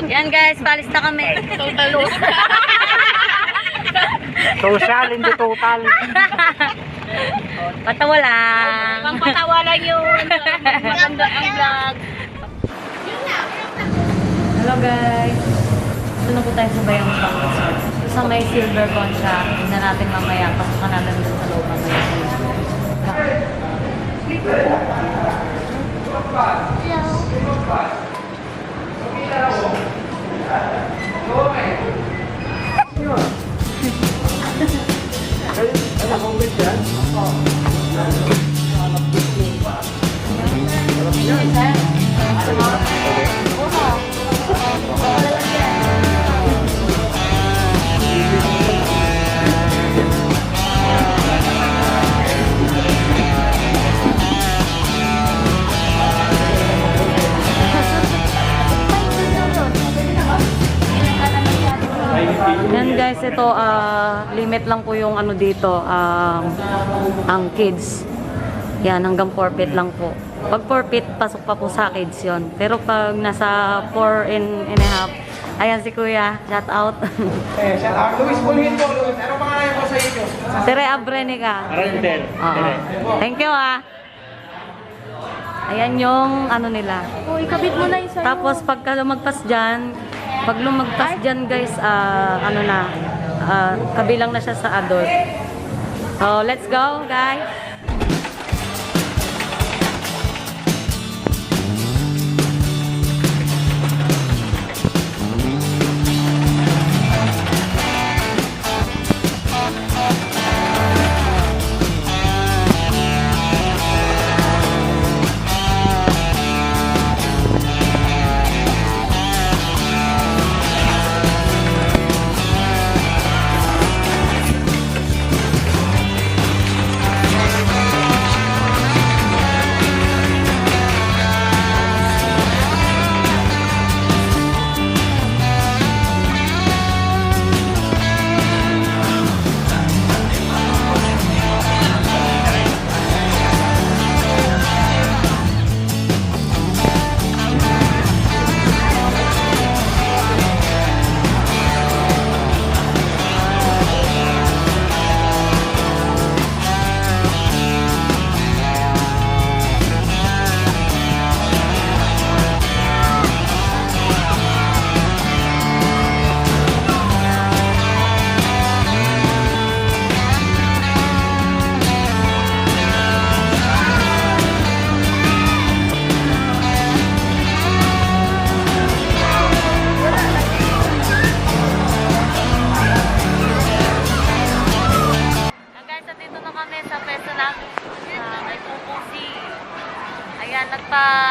Yan guys, palis na kami. Total loss. Social, hindi total. Patawa lang. Ibang patawa lang yun. Maganda ang vlog. Hello guys. Ito na po tayo sa Bayang Pangasinan. Sa may SILVERCONCHA. Tignan natin mamaya. Pasukan natin dun sa loob mamaya. Yan guys, ito limit lang po yung ano dito, ang kids. Yan, hanggang 4 feet lang po. Pag 4 feet, pasok pa po sa kids yon. Pero pag nasa 4 and a half, ayan si Kuya, shout out. Shout out. Luis Pulhin po, Luis. Ano pangalan mo sa inyo? Tere Abrenica. Arendel. Thank you Ayan yung ano nila. Uy, kabit mo na yung sa'yo. Tapos pagka lumagpas dyan, pag lumagpas dyan guys, ano na, kabilang na siya sa adult. So, let's go guys!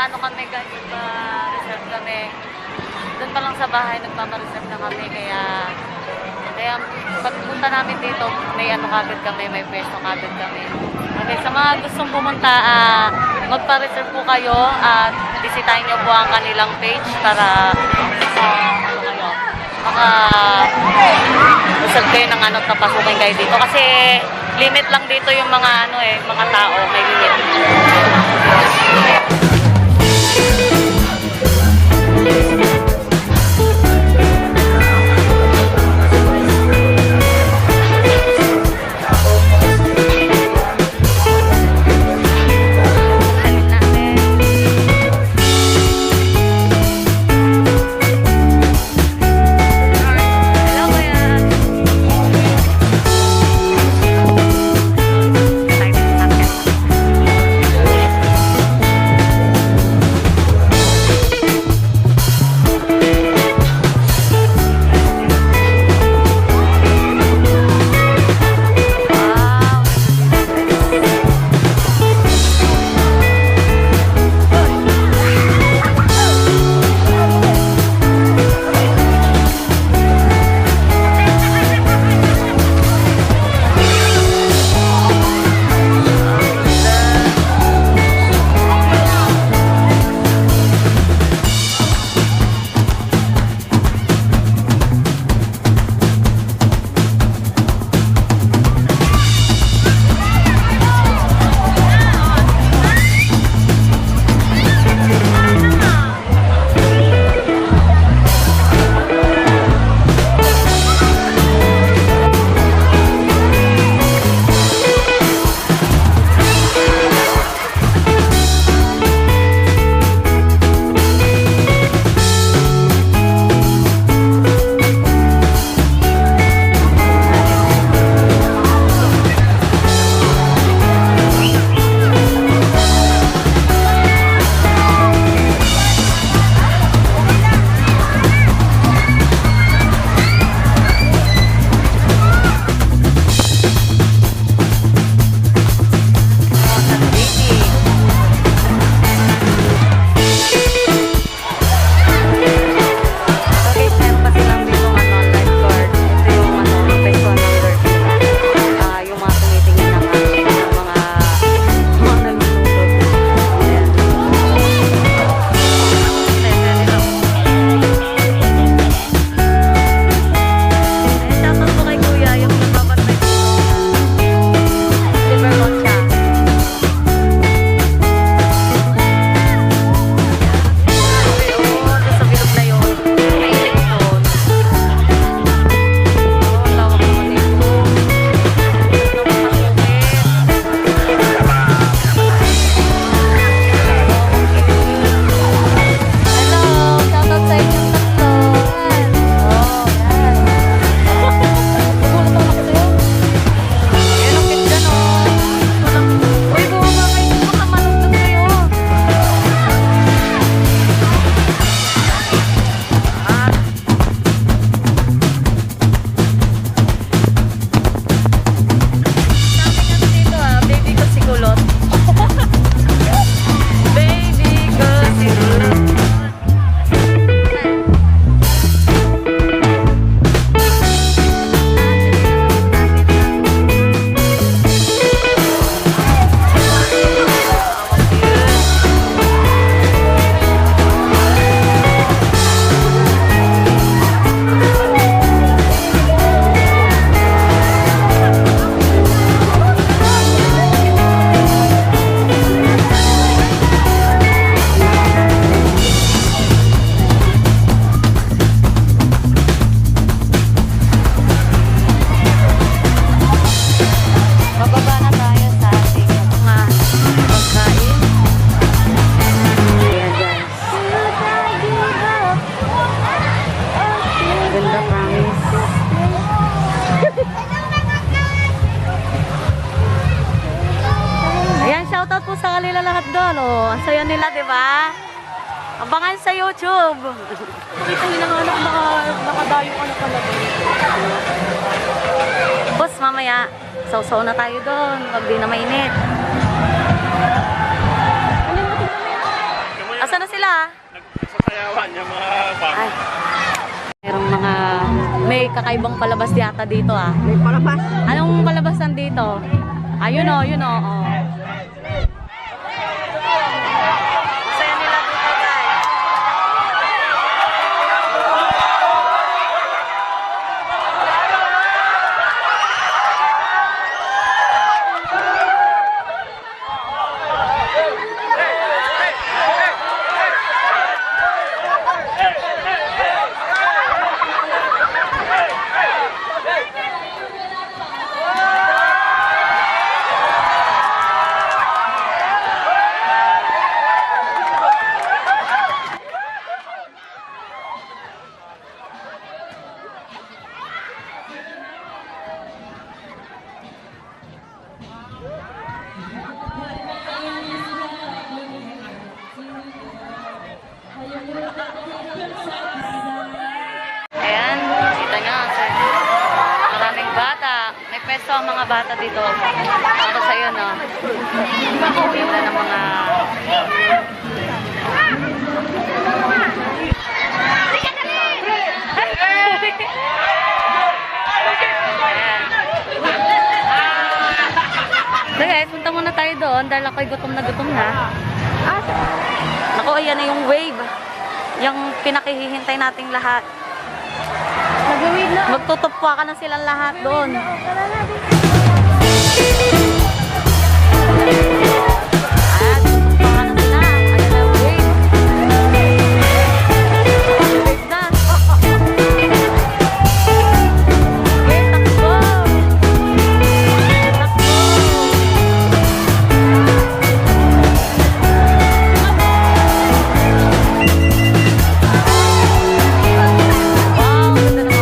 Ano kami guys, nagpa-reserve kami. Doon pa lang sa bahay, nagpa-reserve na kami. Kaya pagpunta namin dito, may ano kagad kami, may pwesto kagad kami. Okay, sa mga gustong pumunta, magpa-reserve po kayo at bisitahin nyo po ang kanilang page para ano kayo, reserve kayo ng ano, tapasukin kayo dito. Kasi limit lang dito yung mga ano mga tao, may limit. lahat doon. Oh, ang saya nila, di ba? Abangan sa YouTube. Kita nila nga anak, nakadayo ka na pala doon. Boss, mamaya, sausaw na tayo doon. Pag di na mainit. Asa na sila? Nagsasayawan yung mga bang. Ay. Merong mga... May kakaibang palabas yata dito ah. May palabas. Anong palabasan dito? Ayun o, yun o. Oh. Masaya nila dito guys. Ayan, kita nyo. Maraming bata. May peso ang mga bata dito. Para sa iyo, no? Tingnan ng mga... Ayan. So guys, punta muna tayo doon dahil ako'y gutom na. Naku, ayan na yung wave. Yung pinakihihintay nating lahat. Nag-wait na. Magtutupwa ka na silang lahat doon. Ayan, tutupwa ka na sila. Ayan na yung wave. Wave na. Okay, takbo. Takbo. Wow, ganda naman.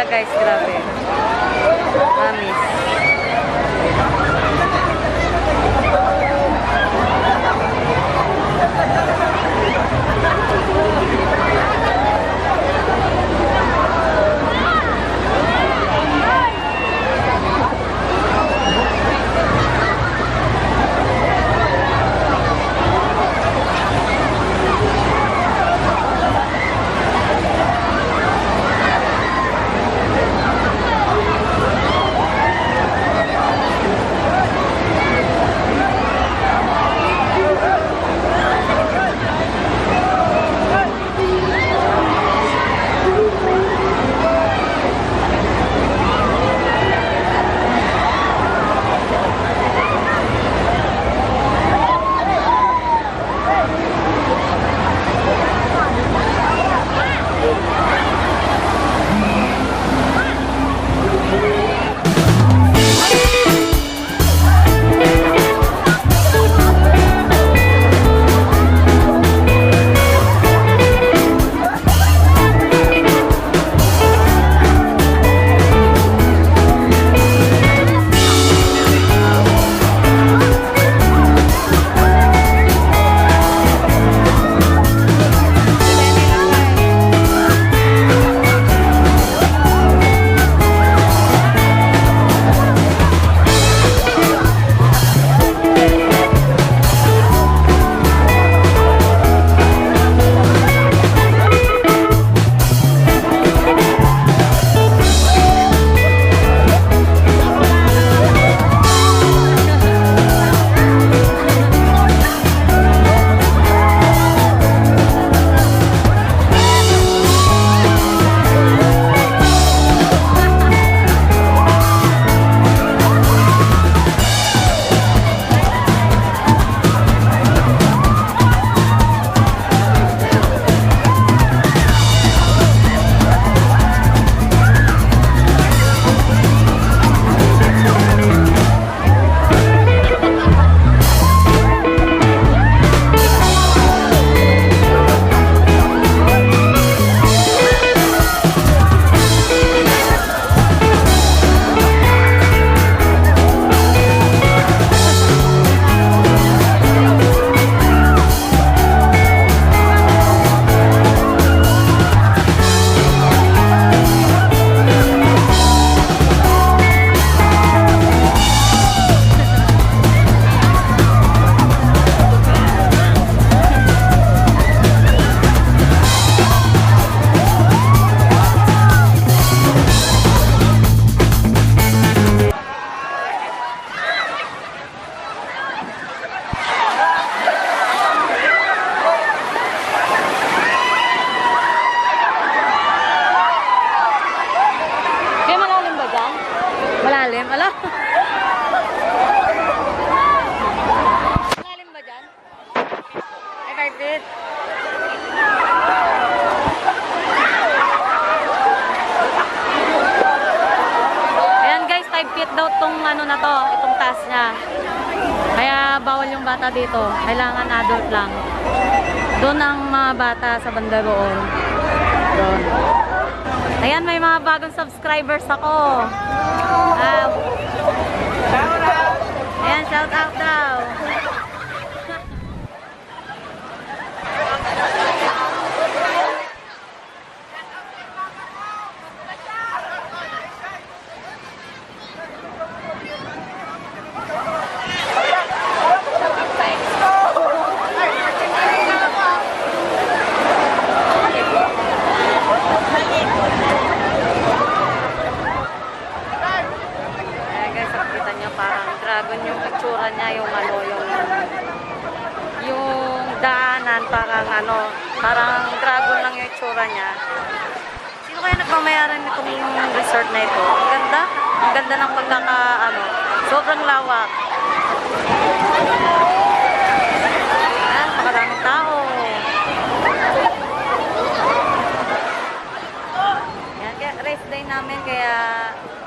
Guys, grabe. Promise. Lalim ba dyan? Ay, 5 feet. Ayan guys, 5 feet daw tong ano na to, itong taas niya. Kaya bawal yung bata dito. Kailangan adult lang. Doon ang mga bata sa banda roon. Doon. Ayan, may mga bagong subscribers ako. Ayan, shout out daw. Dragon yung itsura niya, yung ano, yung daanan, parang dragon lang yung itsura niya. Sino kaya nagmamayaran nitong resort na ito? Ang ganda ng sobrang lawak. Makaraming tao. Yan, kaya race day namin, kaya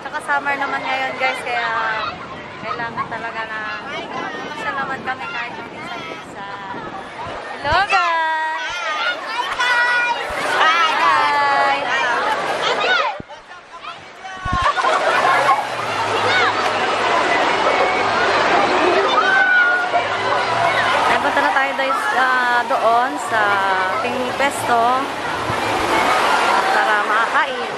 tsaka summer naman ngayon guys, kaya kailangan talaga na siya naman kami kahit yung isa-isa. Hello guys! Hi guys! Ay, punta na tayo doon sa ating pesto para makakain.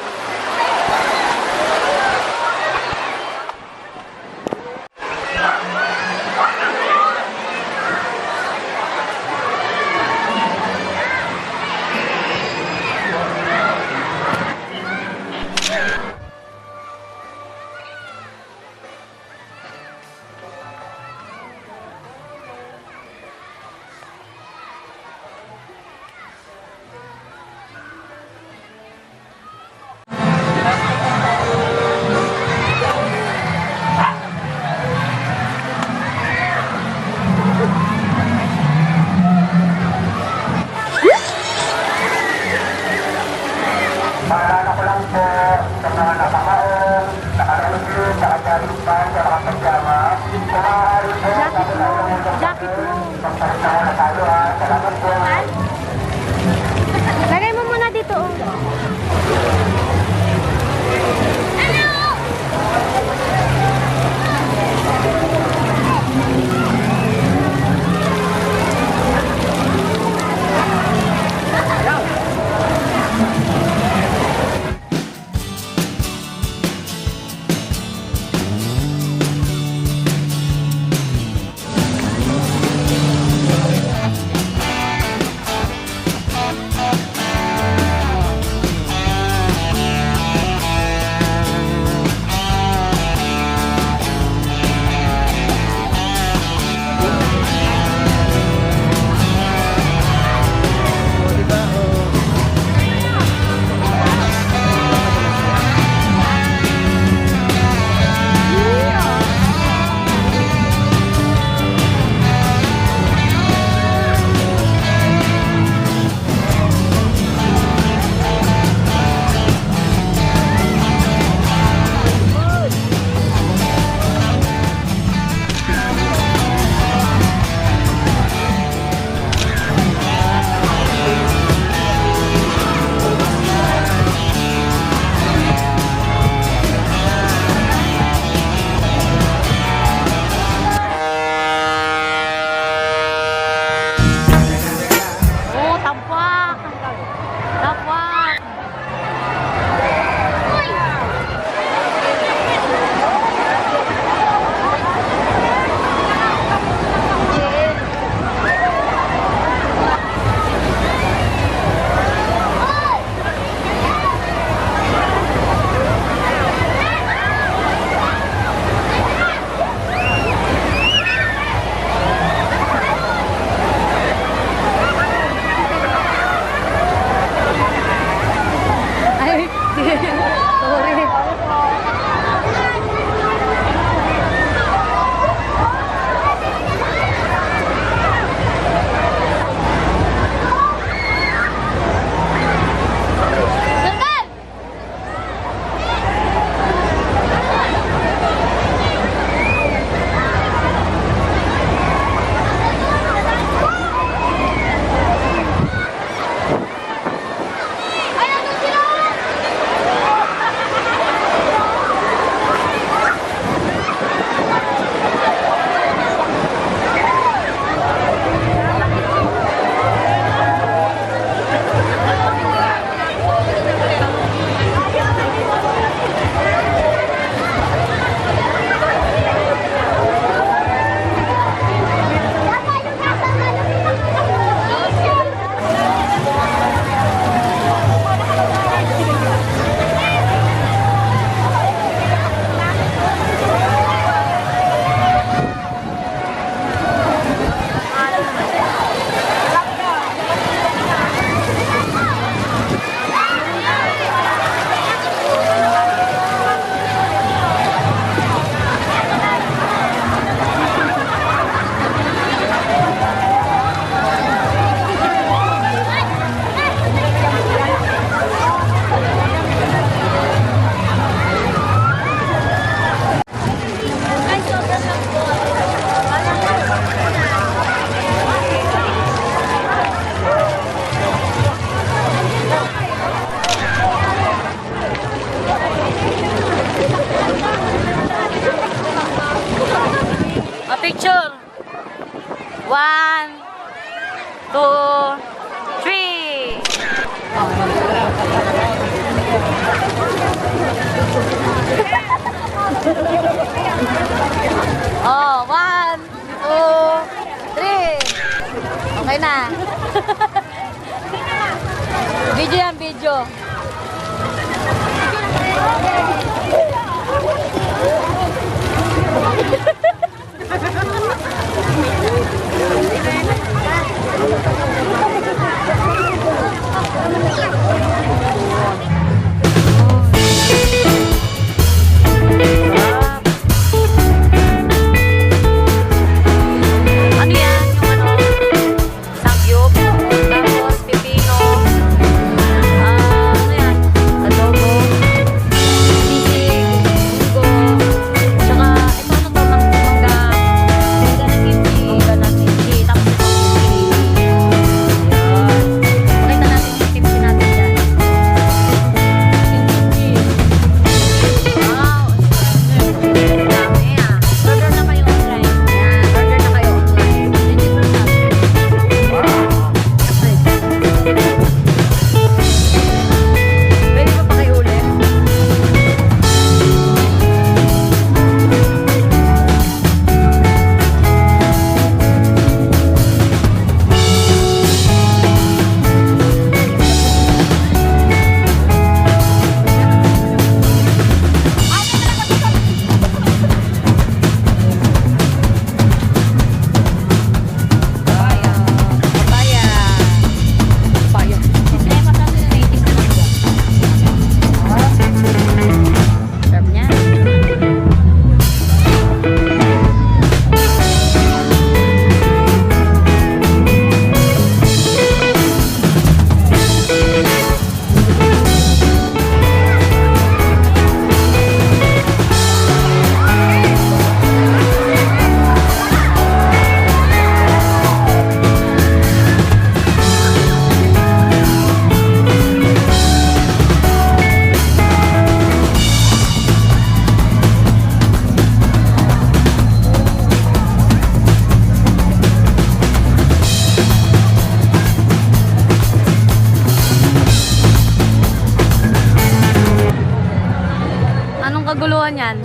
Anong kaguluhan yan?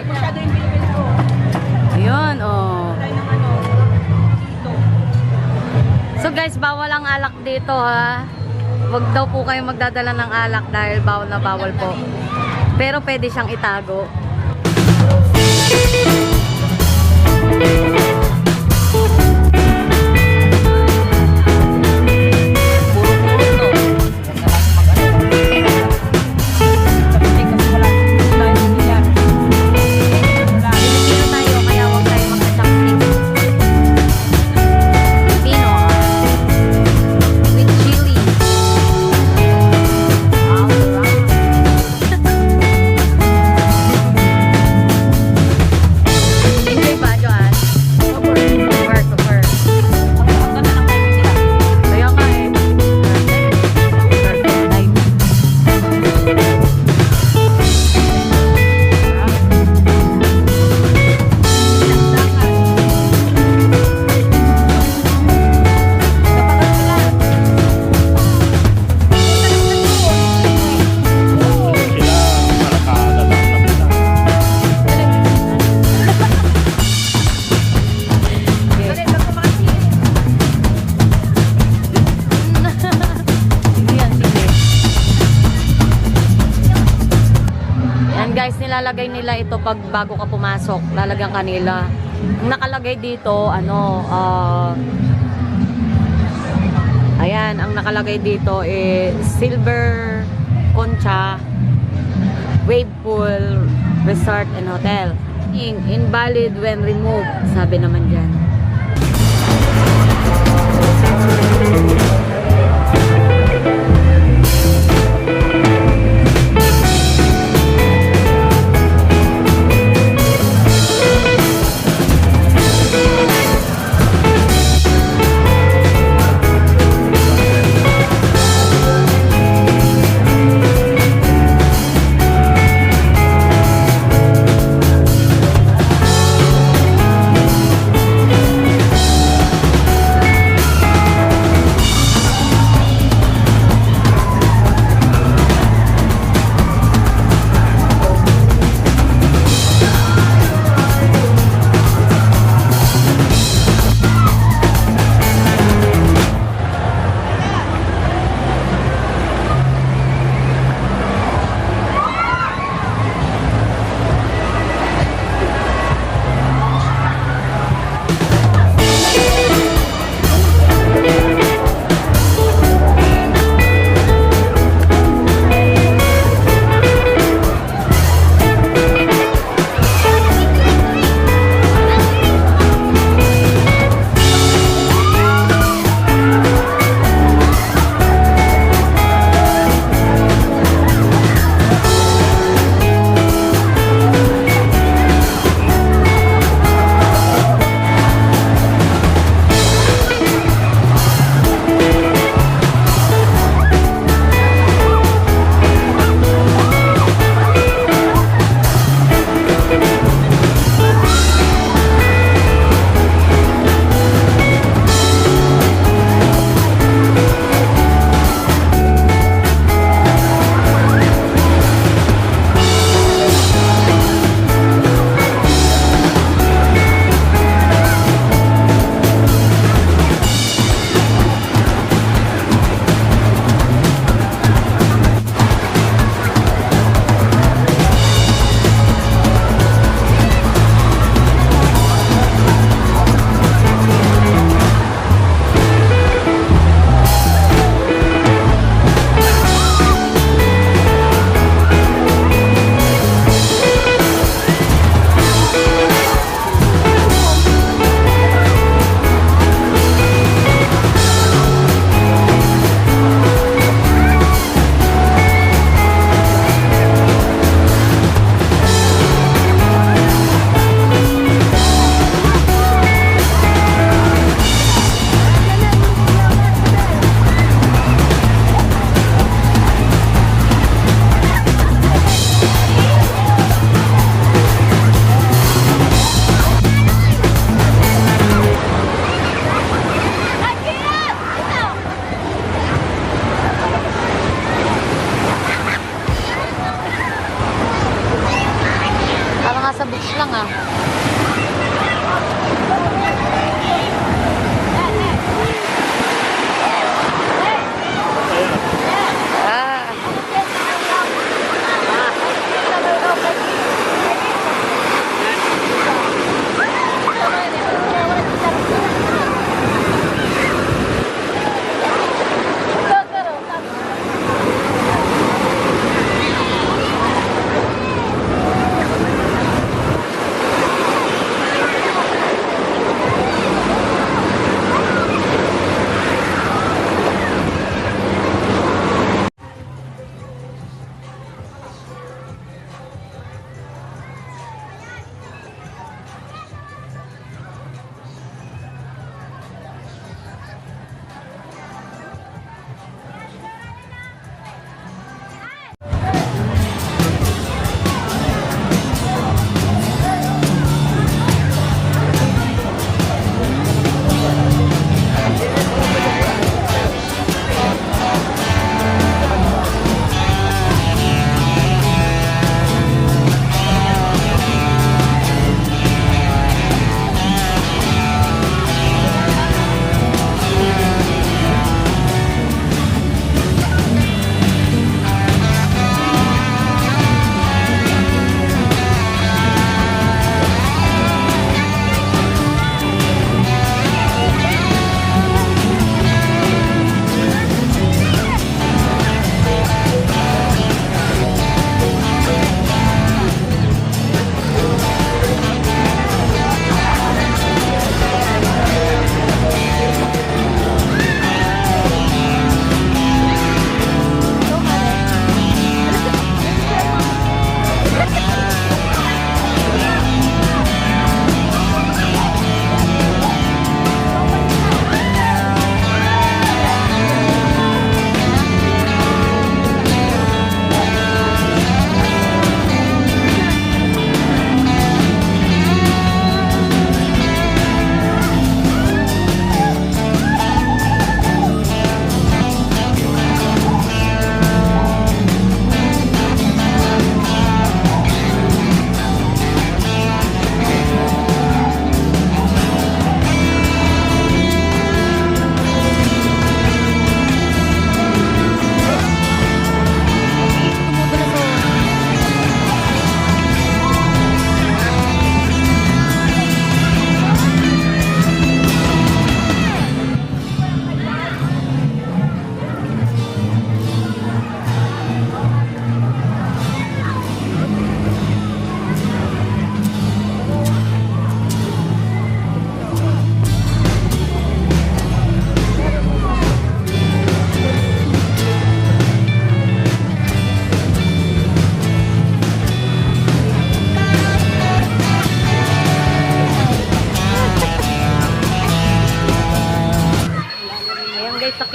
Masyado yung Pilipinas ko. Ayun, oh. Tayo ng ano, dito. So guys, bawal ang alak dito ha. Huwag daw po kayo magdadala ng alak dahil bawal na bawal po. Pero pwede siyang itago. Pilipino tayo, kaya huwag tayo magka-chopstick. Pilipino with chili. Enjoy ba, Joanne? Super. Kaya nga eh. Yan guys, nilalagay nila ito pag bago ka pumasok. Lalagyan kanila. Ang nakalagay dito, ano, ayan, ang nakalagay dito is SILVERCONCHA WAVEPOOL Resort and Hotel. Invalid when removed, sabi naman dyan. beach lang ah.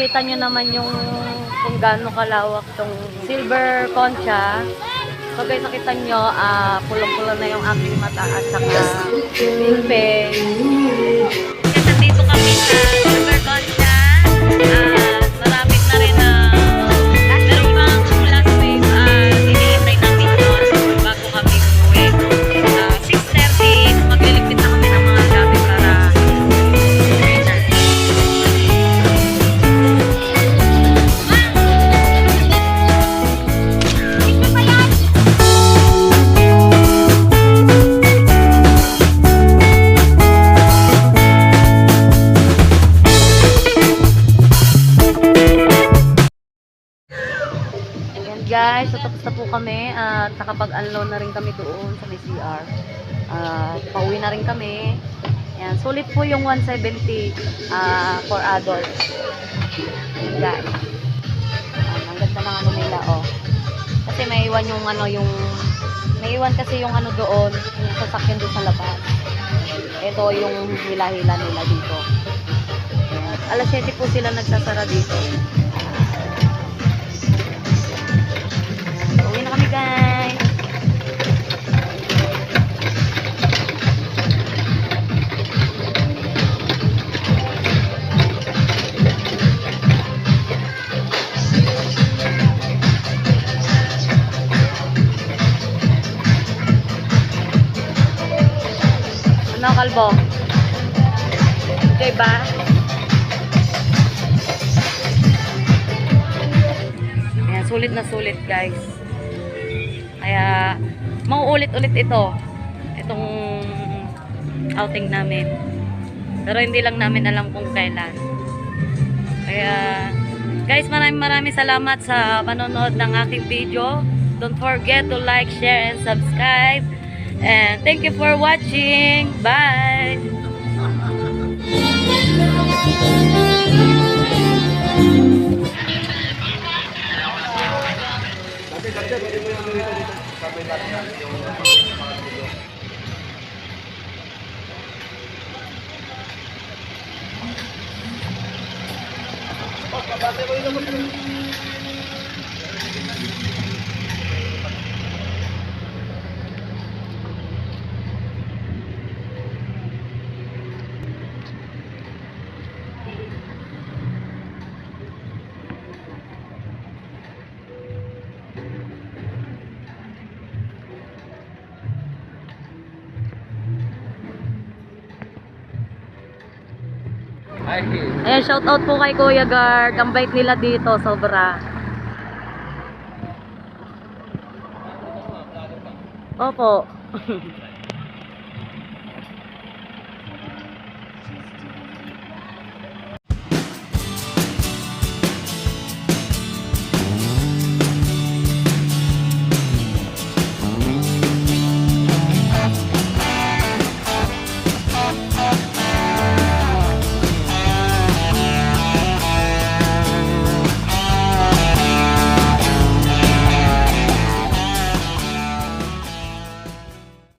Nakita nyo naman yung kung gaano kalawak tong SILVERCONCHA. So guys, nakita nyo, pulang-pulang na yung aking mata at saka silpe. Kasi nandito kami sa SILVERCONCHA. Marapit na rin na meron pang last wave. Hinihintay namin yun bago kami umuwi. 6:30, magliligpit na kami ng mga gamit para guys, so tapos na po kami at nakapag-unload na rin kami doon sa may CR. Pauwi na rin kami. Ayan, sulit po yung 170 for adults. Ayan guys. Ang ganda ng ano nila, oh. Kasi may iwan yung ano, may iwan kasi yung ano doon, yung sasakyan doon sa labas. Ito yung hila-hila nila dito. Ayan. Alas 7 po sila nagsasara dito. Uwi na kami guys. Ano, kalbo? Diba? Ayan, sulit na sulit, guys. Kaya, mauulit-ulit ito. Itong outing namin. Pero hindi lang namin alam kung kailan. Kaya, guys, maraming salamat sa panonood ng aking video. Don't forget to like, share, and subscribe. And thank you for watching. Bye! Ayan, shout out po kay Kuya Guard. Ang bait nila dito, sobra. Opo.